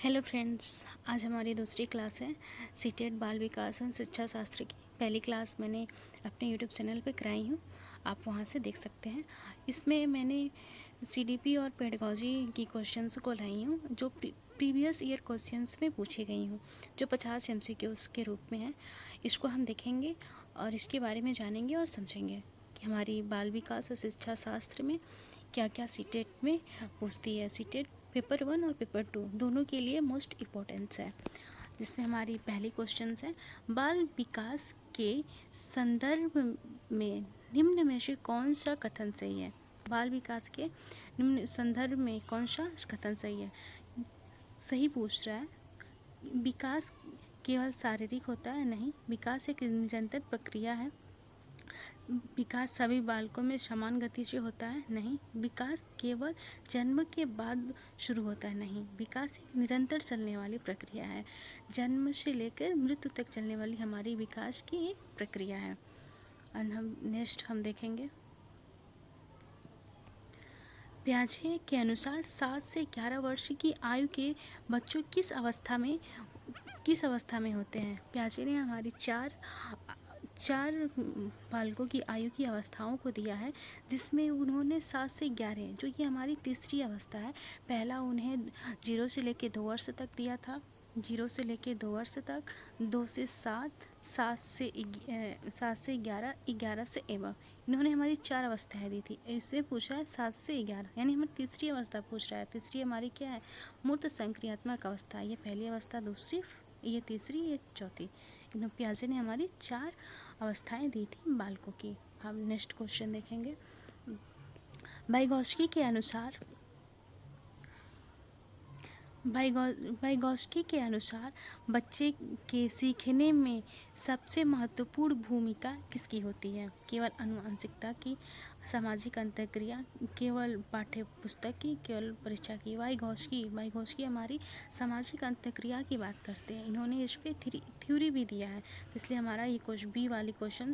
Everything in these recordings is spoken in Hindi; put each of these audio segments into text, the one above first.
हेलो फ्रेंड्स, आज हमारी दूसरी क्लास है सीटेट बाल विकास एवं शिक्षा शास्त्र की। पहली क्लास मैंने अपने यूट्यूब चैनल पे कराई हूँ, आप वहाँ से देख सकते हैं। इसमें मैंने सीडीपी और पेडागोजी की क्वेश्चंस को लाई हूँ जो प्रीवियस ईयर क्वेश्चंस में पूछी गई हूँ, जो 50 MCQs के रूप में है। इसको हम देखेंगे और इसके बारे में जानेंगे और समझेंगे कि हमारी बाल विकास और शिक्षा शास्त्र में क्या क्या सीटेट में पूछती है। सीटेट पेपर 1 और पेपर 2 दोनों के लिए मोस्ट इम्पोर्टेंस है। जिसमें हमारी पहली क्वेश्चन है, बाल विकास के संदर्भ में निम्न में से कौन सा कथन सही है। बाल विकास के निम्न संदर्भ में कौन सा कथन सही है। सही पूछ रहा है, विकास केवल शारीरिक होता है? नहीं, विकास एक निरंतर प्रक्रिया है। विकास सभी बालकों में समान गति से होता है? नहीं, विकास केवल जन्म के बाद शुरू होता है? नहीं, विकास एक निरंतर चलने वाली प्रक्रिया है। जन्म से लेकर मृत्यु तक चलने वाली हमारी विकास की एक प्रक्रिया है। और हम नेक्स्ट देखेंगे, पियाजे के अनुसार 7 से 11 वर्ष की आयु के बच्चों किस अवस्था में होते हैं। पियाजे ने हमारी चार बालकों की आयु की अवस्थाओं को दिया है, जिसमें उन्होंने 7 से 11, जो कि हमारी तीसरी अवस्था है। पहला उन्हें 0 से लेकर 2 वर्ष तक दिया था, 0 से लेकर 2 वर्ष तक, 2 से 7, 7 से 11, 11 से एवं। इन्होंने हमारी 4 अवस्थाएं दी थी। इससे पूछा है 7 से 11, यानी हमारी तीसरी अवस्था पूछ रहा है। तीसरी हमारी क्या है? मूर्त संक्रियात्मक अवस्था। ये पहली अवस्था, दूसरी, ये तीसरी, ये चौथी। पियाजे ने हमारी 4 अवस्थाएं दी थी बालकों की। हम नेक्स्ट क्वेश्चन देखेंगे, वाइगोत्स्की के अनुसार बच्चे के सीखने में सबसे महत्वपूर्ण भूमिका किसकी होती है। केवल आनुवंशिकता की, सामाजिक अंतःक्रिया, केवल पाठ्य पुस्तक की, केवल परीक्षा की। वाइगोत्स्की हमारी सामाजिक अंतःक्रिया की बात करते हैं। इन्होंने इस पर थ्योरी भी दिया है, इसलिए हमारा ये क्वेश्चन बी वाली क्वेश्चन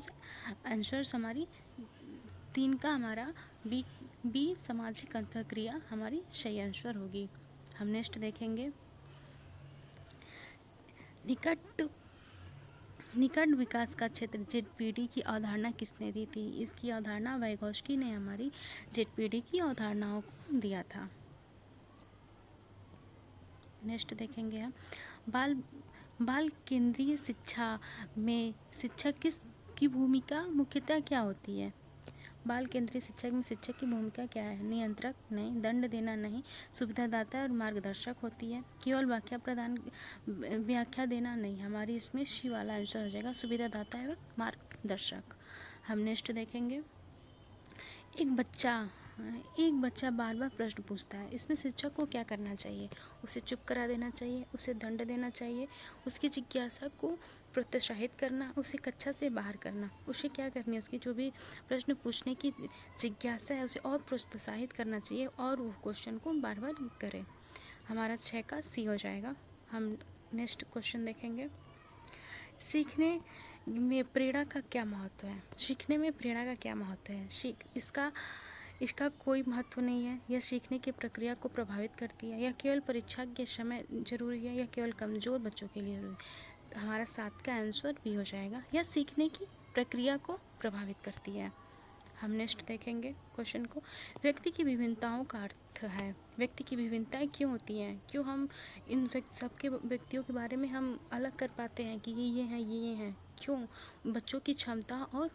आंसर्स हमारी 3 का हमारा बी सामाजिक अंतःक्रिया हमारी सही आंसर होगी। हम नेक्स्ट देखेंगे, निकट विकास का क्षेत्र ZPD की अवधारणा किसने दी थी। इसकी अवधारणा वाइगोत्स्की ने हमारी ZPD की अवधारणाओं को दिया था। नेक्स्ट देखेंगे हम, बाल केंद्रीय शिक्षा में शिक्षक की भूमिका मुख्यतः क्या होती है। बाल केंद्रीय शिक्षक में शिक्षक की भूमिका क्या है। नियंत्रक? नहीं। दंड देना? नहीं। सुविधादाता और मार्गदर्शक होती है। केवल व्याख्या देना? नहीं। हमारी इसमें सी वाला आंसर हो जाएगा, सुविधादाता एवं मार्गदर्शक। हम नेक्स्ट देखेंगे, एक बच्चा बार बार प्रश्न पूछता है, इसमें शिक्षक को क्या करना चाहिए। उसे चुप करा देना चाहिए, उसे दंड देना चाहिए, उसकी जिज्ञासा को प्रोत्साहित करना, उसे कक्षा से बाहर करना। उसे क्या करनी है, उसकी जो भी प्रश्न पूछने की जिज्ञासा है उसे और प्रोत्साहित करना चाहिए और वो क्वेश्चन को बार बार करे। हमारा 6 का सी हो जाएगा। हम नेक्स्ट क्वेश्चन देखेंगे, सीखने में प्रेरणा का क्या महत्व है। सीखने में प्रेरणा का क्या महत्व है। इसका कोई महत्व नहीं है। यह सीखने की प्रक्रिया को प्रभावित करती है। यह केवल परीक्षा के समय जरूरी है या केवल कमज़ोर बच्चों के लिए जरूरी है। हमारा 7 का आंसर भी हो जाएगा, यह सीखने की प्रक्रिया को प्रभावित करती है। हम नेक्स्ट देखेंगे क्वेश्चन को, व्यक्ति की विभिन्नताओं का अर्थ है। व्यक्ति की विभिन्नताएं क्यों होती हैं, क्यों हम इन सबके व्यक्तियों के बारे में हम अलग कर पाते हैं कि ये हैं, क्यों। बच्चों की क्षमता और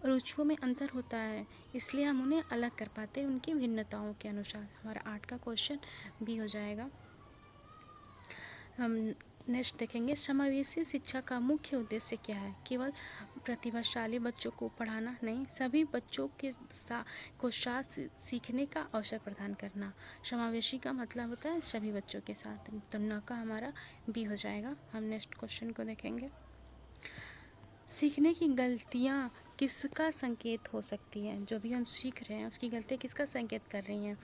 रुचियों में अंतर होता है, इसलिए हम उन्हें अलग कर पाते हैं उनकी भिन्नताओं के अनुसार। हमारा 8 का क्वेश्चन भी हो जाएगा। हम नेक्स्ट देखेंगे, समावेशी शिक्षा का मुख्य उद्देश्य क्या है। केवल प्रतिभाशाली बच्चों को पढ़ाना? नहीं, सभी बच्चों को साथ सीखने का अवसर प्रदान करना। समावेशी का मतलब होता है सभी बच्चों के साथ, तो 9 का हमारा बी हो जाएगा। हम नेक्स्ट क्वेश्चन को देखेंगे, सीखने की गलतियाँ किसका संकेत हो सकती हैं। जो भी हम सीख रहे हैं उसकी गलतियाँ किसका संकेत कर रही हैं।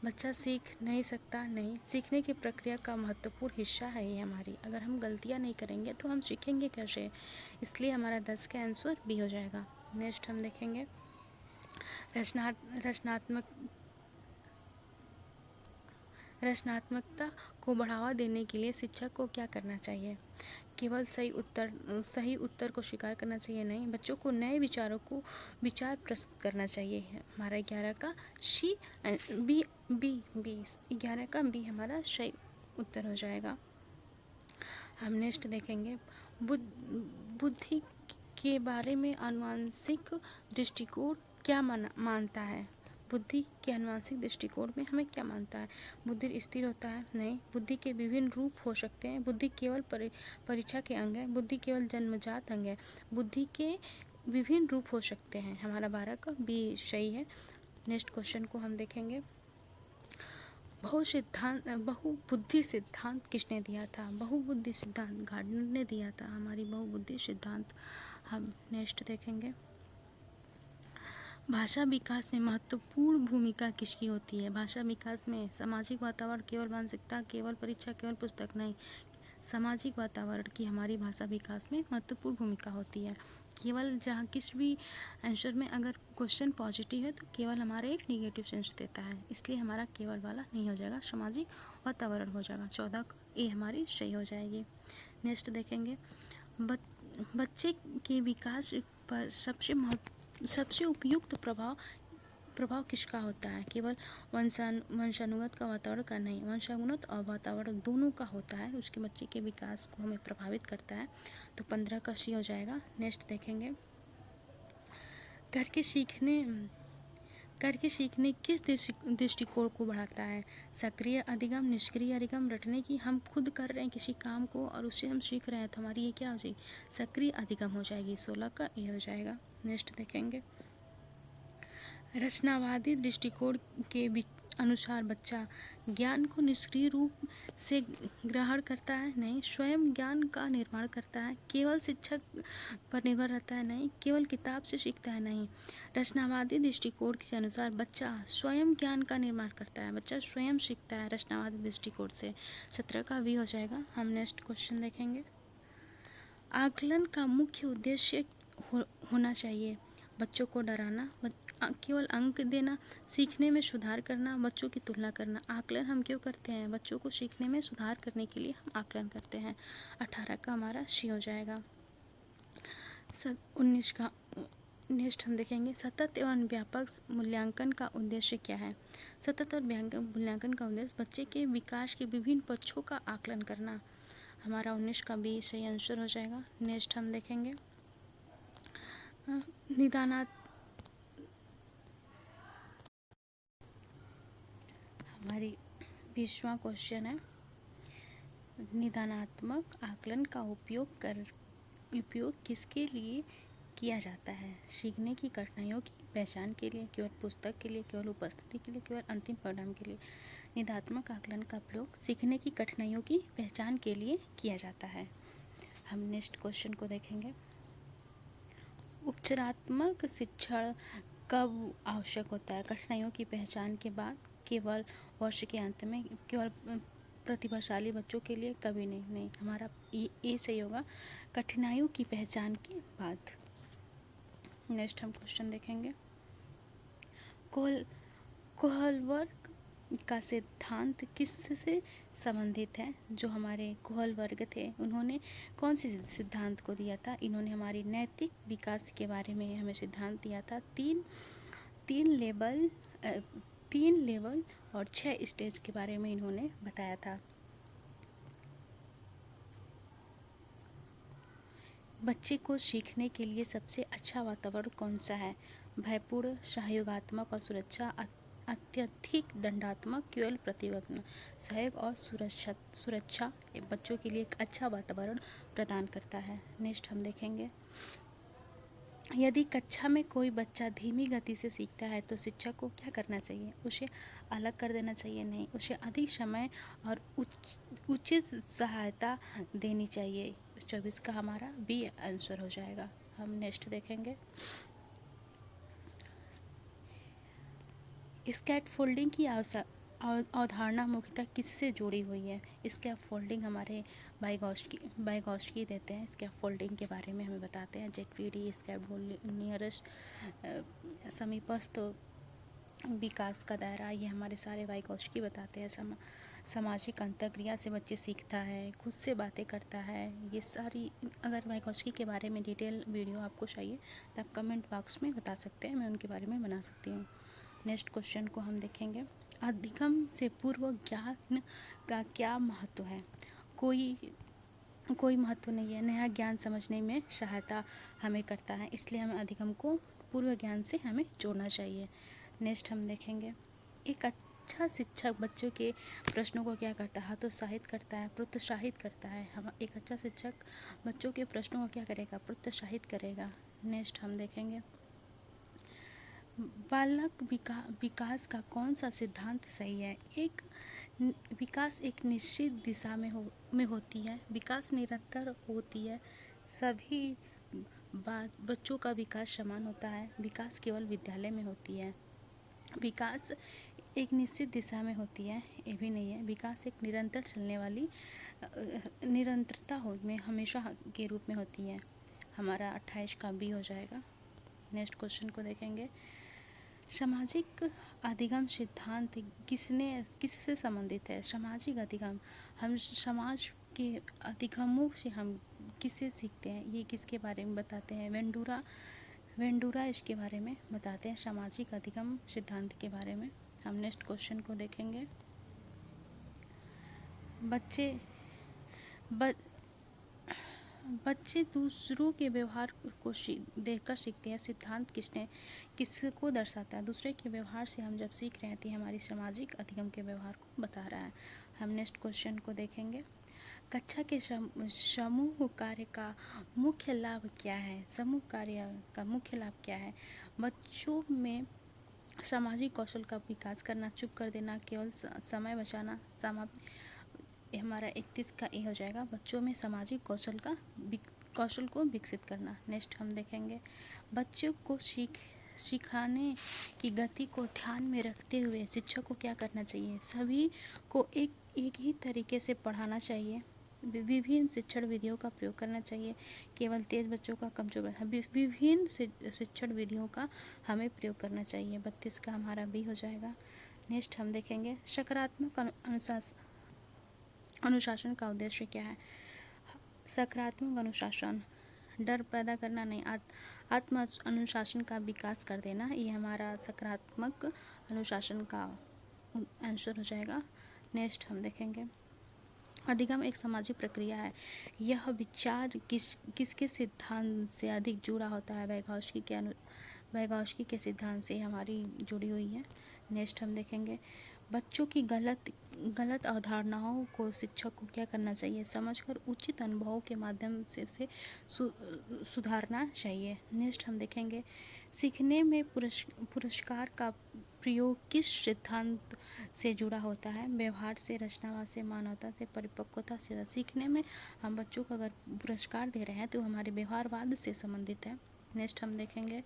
बच्चा सीख नहीं सकता? नहीं, सीखने की प्रक्रिया का महत्वपूर्ण हिस्सा है ये हमारी। अगर हम गलतियाँ नहीं करेंगे तो हम सीखेंगे कैसे, इसलिए हमारा 10 का आंसर बी हो जाएगा। नेक्स्ट हम देखेंगे, रचनात्मकता को बढ़ावा देने के लिए शिक्षक को क्या करना चाहिए? केवल सही उत्तर को स्वीकार करना चाहिए नहीं, बच्चों को नए विचार प्रस्तुत करना चाहिए। हमारा 11 का सी बी बी बी 11 का बी हमारा सही उत्तर हो जाएगा। हम नेक्स्ट देखेंगे बुद्धि के बारे में आनुवंशिक दृष्टिकोण क्या मानता है? बुद्धि के आनुवंशिक दृष्टिकोण में हमें क्या मानता है? बुद्धि स्थिर होता है? नहीं। बुद्धि के विभिन्न रूप हो सकते हैं। बुद्धि केवल परीक्षा के अंग है। बुद्धि केवल जन्मजात अंग है। बुद्धि के विभिन्न रूप हो सकते हैं। हमारा 12 का बी सही है। नेक्स्ट क्वेश्चन को हम देखेंगे। बहुबुद्धि सिद्धांत किसने दिया था? बहुबुद्धि सिद्धांत गार्डनर ने दिया था। हमारी बहुबुद्धि सिद्धांत हम नेक्स्ट देखेंगे। भाषा विकास में महत्वपूर्ण भूमिका किसकी होती है? भाषा विकास में सामाजिक वातावरण, केवल मानसिकता, केवल परीक्षा, केवल पुस्तक नहीं, सामाजिक वातावरण की हमारी भाषा विकास में महत्वपूर्ण भूमिका होती है। केवल जहाँ किसी भी आंसर में अगर क्वेश्चन पॉजिटिव है तो केवल हमारा एक निगेटिव सेंस देता है, इसलिए हमारा केवल वाला नहीं हो जाएगा, सामाजिक वातावरण हो जाएगा। 14 ये हमारी सही हो जाएगी। नेक्स्ट देखेंगे। बच्चे के विकास पर सबसे उपयुक्त प्रभाव किसका होता है? केवल वंशानुगत का, वातावरण का नहीं, वंशानुगत और वातावरण दोनों का होता है, उसके बच्चे के विकास को हमें प्रभावित करता है। तो 15 का सी हो जाएगा। नेक्स्ट देखेंगे। करके सीखने किस दृष्टिकोण को बढ़ाता है? सक्रिय अधिगम, निष्क्रिय अधिगम, रटने की, हम खुद कर रहे हैं किसी काम को और उससे हम सीख रहे हैं तो हमारी ये क्या हो जाएगी? सक्रिय अधिगम हो जाएगी। 16 का ए हो जाएगा। नेक्स्ट देखेंगे। रचनावादी दृष्टिकोण के अनुसार बच्चा ज्ञान को निष्क्रिय रूप से ग्रहण करता है? नहीं। स्वयं ज्ञान का निर्माण करता है? केवल शिक्षक पर निर्भर रहता है? नहीं। केवल किताब से सीखता है? नहीं। रचनावादी दृष्टिकोण के अनुसार बच्चा स्वयं ज्ञान का निर्माण करता है, बच्चा स्वयं सीखता है रचनावादी दृष्टिकोण से। 17 का भी हो जाएगा। हम नेक्स्ट क्वेश्चन देखेंगे। आकलन का मुख्य उद्देश्य होना चाहिए? बच्चों को डराना, केवल अंक देना, सीखने में सुधार करना, बच्चों की तुलना करना। आकलन हम क्यों करते हैं? बच्चों को सीखने में सुधार करने के लिए हम आकलन करते हैं। 18 का हमारा सी हो जाएगा। 19 का नेक्स्ट हम देखेंगे। सतत एवं व्यापक मूल्यांकन का उद्देश्य क्या है? सतत और व्यापक मूल्यांकन का उद्देश्य बच्चे के विकास के विभिन्न पक्षों का आकलन करना। हमारा 19 का बी सही आंसर हो जाएगा। नेक्स्ट हम देखेंगे। हमारी 20वां क्वेश्चन है। निदानात्मक आकलन का उपयोग किसके लिए किया जाता है? सीखने की कठिनाइयों की पहचान के लिए, केवल पुस्तक के लिए, केवल उपस्थिति के लिए, केवल अंतिम परिणाम के लिए। निदानात्मक आकलन का प्रयोग सीखने की कठिनाइयों की पहचान के लिए किया जाता है। हम नेक्स्ट क्वेश्चन को देखेंगे। उपचारात्मक शिक्षण कब आवश्यक होता है? कठिनाइयों की पहचान के बाद, केवल वर्ष के अंत में, केवल प्रतिभाशाली बच्चों के लिए, कभी नहीं। हमारा ये सही होगा, कठिनाइयों की पहचान के बाद। नेक्स्ट हम क्वेश्चन देखेंगे। कोहलवर्ग का सिद्धांत किससे संबंधित है? जो हमारे कोहलवर्ग थे उन्होंने कौन सी सिद्धांत को दिया था? इन्होंने हमारी नैतिक विकास के बारे में हमें सिद्धांत दिया था। तीन लेवल और 6 स्टेज के बारे में इन्होंने बताया था। बच्चे को सीखने के लिए सबसे अच्छा वातावरण कौन सा है? भयपूर्ण, सहयोगात्मक और सुरक्षा, अत्यधिक दंडात्मक, केवल प्रतिबंध। सहयोग और सुरक्षा बच्चों के लिए एक अच्छा वातावरण प्रदान करता है। नेक्स्ट हम देखेंगे। यदि कक्षा में कोई बच्चा धीमी गति से सीखता है तो शिक्षक को क्या करना चाहिए? उसे अलग कर देना चाहिए? नहीं, उसे अधिक समय और उचित सहायता देनी चाहिए। 24 का हमारा बी आंसर हो जाएगा। हम नेक्स्ट देखेंगे। स्कैफोल्डिंग की अवधारणा मुख्यतः किससे जुड़ी हुई है? स्कैफोल्डिंग हमारे बाइगॉस्की देते हैं। स्कैफोल्डिंग के बारे में हमें बताते हैं। जेटवीडी स्कैफोल्डिंग नियरेस्ट समीपस्थ विकास का दायरा, ये हमारे सारे बाइगॉस्की बताते हैं। सामाजिक अंतर्क्रिया से बच्चे सीखता है, खुद से बातें करता है। ये सारी, अगर वाइगोत्स्की के बारे में डिटेल वीडियो आपको चाहिए तो आप कमेंट बॉक्स में बता सकते हैं, मैं उनके बारे में बना सकती हूँ। नेक्स्ट क्वेश्चन को हम देखेंगे, अधिगम से पूर्व ज्ञान का क्या महत्व है? कोई महत्व नहीं है। नया ज्ञान समझने में सहायता हमें करता है, इसलिए हमें अधिगम को पूर्व ज्ञान से हमें जोड़ना चाहिए। नेक्स्ट हम देखेंगे, एक अच्छा शिक्षक बच्चों के प्रश्नों को क्या करता है? हतोत्साहित करता है, प्रोत्साहित करता है। हम एक अच्छा शिक्षक बच्चों के प्रश्नों को क्या करेगा? प्रोत्साहित करेगा। नेक्स्ट हम देखेंगे, बालक विकास का कौन सा सिद्धांत सही है? विकास एक निश्चित दिशा में होती है। विकास निरंतर होती है। सभी बच्चों का विकास समान होता है। विकास केवल विद्यालय में होती है। विकास एक निश्चित दिशा में होती है, ये भी नहीं है। विकास एक निरंतर चलने वाली निरंतरता में हमेशा के रूप में होती है। हमारा 28 का बी हो जाएगा। नेक्स्ट क्वेश्चन को देखेंगे, सामाजिक अधिगम सिद्धांत किससे संबंधित है? सामाजिक अधिगम, हम समाज के अधिगमों से हम किससे सीखते हैं? ये किसके बारे में बताते हैं? वेंडूरा इसके बारे में बताते हैं, सामाजिक अधिगम सिद्धांत के बारे में। हम नेक्स्ट क्वेश्चन को देखेंगे, बच्चे दूसरों के व्यवहार को देखकर सीखते हैं। सिद्धांत किसको दर्शाता है? दूसरे के व्यवहार से हम जब सीख रहे हैं तो हमारी सामाजिक अधिगम के व्यवहार को बता रहा है। हम नेक्स्ट क्वेश्चन को देखेंगे, कक्षा के समूह कार्य का मुख्य लाभ क्या है? समूह कार्य का मुख्य लाभ क्या है? बच्चों में सामाजिक कौशल का विकास करना, चुप कर देना, केवल समय बचाना, हमारा 31 का ए हो जाएगा। बच्चों में सामाजिक कौशल को विकसित करना। नेक्स्ट हम देखेंगे, बच्चों को सिखाने की गति को ध्यान में रखते हुए शिक्षक को क्या करना चाहिए? सभी को एक ही तरीके से पढ़ाना चाहिए। विभिन्न शिक्षण विधियों का प्रयोग करना चाहिए। केवल तेज बच्चों का कमजोर, विभिन्न शिक्षण विधियों का हमें प्रयोग करना चाहिए। 32 का हमारा बी हो जाएगा। नेक्स्ट हम देखेंगे, सकारात्मक अनुशासन का उद्देश्य क्या है? सकारात्मक अनुशासन डर पैदा करना नहीं, आत्म अनुशासन का विकास कर देना, ये हमारा सकारात्मक अनुशासन का आंसर हो जाएगा। नेक्स्ट हम देखेंगे, अधिगम एक सामाजिक प्रक्रिया है। यह विचार किसके सिद्धांत से अधिक जुड़ा होता है? वाइगोत्स्की के सिद्धांत से हमारी जुड़ी हुई है। नेक्स्ट हम देखेंगे, बच्चों की गलत अवधारणाओं को शिक्षक को क्या करना चाहिए? समझकर उचित अनुभवों के माध्यम से सुधारना चाहिए। नेक्स्ट हम देखेंगे, सीखने में पुरस्कार का प्रयोग किस सिद्धांत से जुड़ा होता है? व्यवहार से, रचनावाद से, मानवता से, परिपक्वता से। सीखने में हम बच्चों को अगर पुरस्कार दे रहे हैं तो हमारे व्यवहारवाद से संबंधित है। नेक्स्ट हम देखेंगे,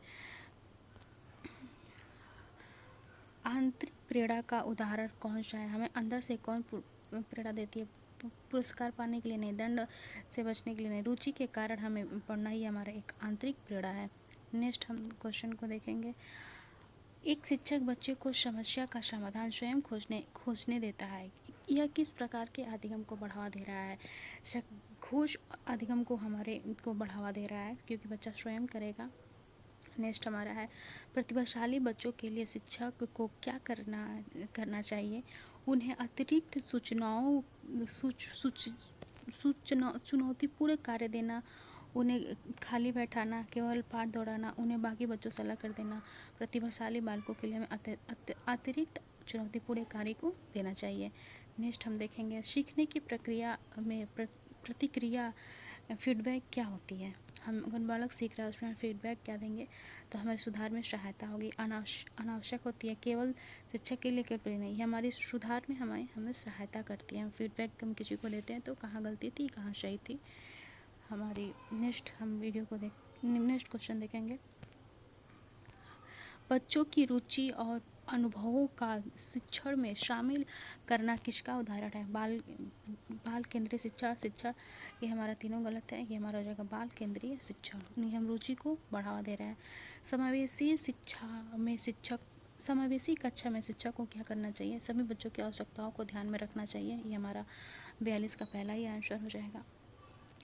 आंतरिक प्रेरणा का उदाहरण कौन सा है? हमें अंदर से कौन प्रेरणा देती है? पुरस्कार पाने के लिए नहीं, दंड से बचने के लिए नहीं, रुचि के कारण हमें पढ़ना ही हमारा एक आंतरिक प्रेरणा है। नेक्स्ट हम क्वेश्चन को देखेंगे, एक शिक्षक बच्चे को समस्या का समाधान स्वयं खोजने देता है। यह किस प्रकार के अधिगम को बढ़ावा दे रहा है? खोज अधिगम को हमारे को बढ़ावा दे रहा है, क्योंकि बच्चा स्वयं करेगा। नेक्स्ट हमारा है, प्रतिभाशाली बच्चों के लिए शिक्षक को क्या करना चाहिए? उन्हें अतिरिक्त चुनौतीपूर्ण कार्य देना, उन्हें खाली बैठाना, केवल पाठ दौड़ाना, उन्हें बाकी बच्चों से अलग कर देना। प्रतिभाशाली बालकों के लिए हमें अतिरिक्त चुनौतीपूर्ण कार्य को देना चाहिए। नेक्स्ट हम देखेंगे, सीखने की प्रक्रिया में प्रतिक्रिया फीडबैक क्या होती है? हम अगर बालक सीख रहा है उसमें फीडबैक क्या देंगे तो हमारे सुधार में सहायता होगी। अनावश्यक होती है, केवल शिक्षक के लिए केवल नहीं, हमारी सुधार में हमें सहायता करती है। हम फीडबैक हम किसी को देते हैं तो कहाँ गलती थी, कहाँ सही थी हमारी। नेक्स्ट हम नेक्स्ट क्वेश्चन देखेंगे, बच्चों की रुचि और अनुभवों का शिक्षण में शामिल करना किसका उदाहरण है? बाल केंद्रीय शिक्षा, ये हमारा तीनों गलत है, ये हमारा हो जाएगा बाल केंद्रीय शिक्षा। हम रुचि को बढ़ावा दे रहे हैं। समावेशी शिक्षा में शिक्षक समावेशी कक्षा में शिक्षक को क्या करना चाहिए? सभी बच्चों की आवश्यकताओं को ध्यान में रखना चाहिए। ये हमारा 42 का पहला ही आंसर हो जाएगा।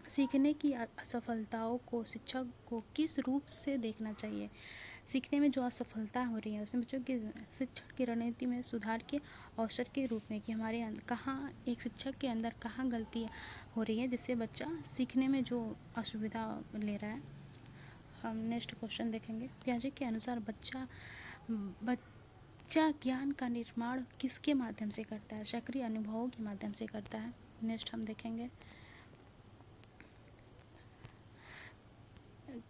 सीखने की असफलताओं को शिक्षक को किस रूप से देखना चाहिए? सीखने में जो असफलता हो रही है उसमें बच्चों की शिक्षण की रणनीति में सुधार के अवसर के रूप में कि हमारे कहाँ एक शिक्षक के अंदर कहाँ गलती हो रही है जिससे बच्चा सीखने में जो असुविधा ले रहा है। हम नेक्स्ट क्वेश्चन देखेंगे। पियाजे के अनुसार बच्चा ज्ञान का निर्माण किसके माध्यम से करता है? सक्रिय अनुभवों के माध्यम से करता है। नेक्स्ट हम देखेंगे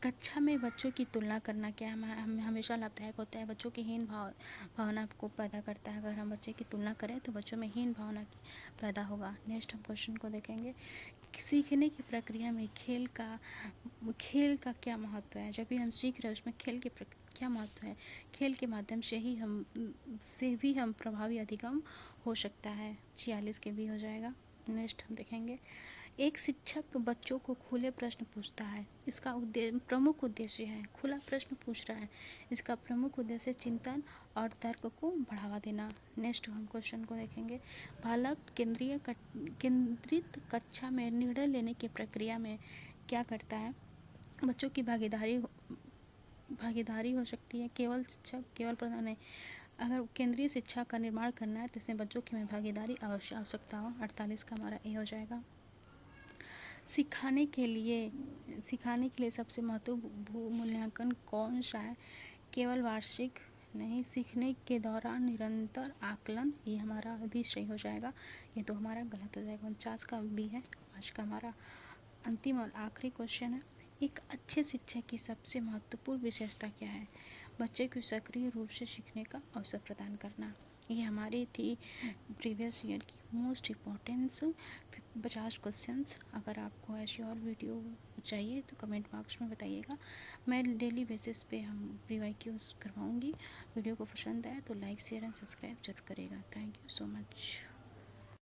कक्षा में बच्चों की तुलना करना क्या हमें हमेशा लाभदायक होता है। बच्चों की हीन भावना को पैदा करता है। अगर हम बच्चे की तुलना करें तो बच्चों में हीन भावना पैदा होगा। नेक्स्ट हम क्वेश्चन को देखेंगे। सीखने की प्रक्रिया में खेल का क्या महत्व है? जब भी हम सीख रहे हैं उसमें खेल के क्या महत्व है? खेल के माध्यम से भी हम प्रभावी अधिगम हो सकता है। 46 के भी हो जाएगा। नेक्स्ट हम देखेंगे एक शिक्षक बच्चों को खुले प्रश्न पूछता है। इसका प्रमुख उद्देश्य है खुला प्रश्न पूछ रहा है। इसका प्रमुख उद्देश्य चिंतन और तर्क को बढ़ावा देना। नेक्स्ट हम क्वेश्चन को देखेंगे। बालक केंद्रित कक्षा में निर्णय लेने की प्रक्रिया में क्या करता है? बच्चों की भागीदारी हो सकती है। केवल प्रधान नहीं। अगर केंद्रीय शिक्षा का निर्माण करना है तो इसमें बच्चों की भागीदारी आवश्यकता हो। 48 का हमारा ए हो जाएगा। सिखाने के लिए सबसे महत्वपूर्ण मूल्यांकन कौन सा है? केवल वार्षिक नहीं, सीखने के दौरान निरंतर आकलन। ये हमारा भी सही हो जाएगा। ये तो हमारा गलत हो जाएगा। 49 का भी है। आज का हमारा अंतिम और आखिरी क्वेश्चन है। एक अच्छे शिक्षक की सबसे महत्वपूर्ण विशेषता क्या है? बच्चे को सक्रिय रूप से सीखने का अवसर प्रदान करना। ये हमारी थी प्रीवियस ईयर की मोस्ट इम्पॉर्टेंस 50 क्वेश्चंस। अगर आपको ऐसी और वीडियो चाहिए तो कमेंट बॉक्स में बताइएगा। मैं डेली बेसिस पे हम प्री-वाईक्यूज करवाऊँगी। वीडियो को पसंद आए तो लाइक शेयर एंड सब्सक्राइब जरूर करेगा। Thank you so much.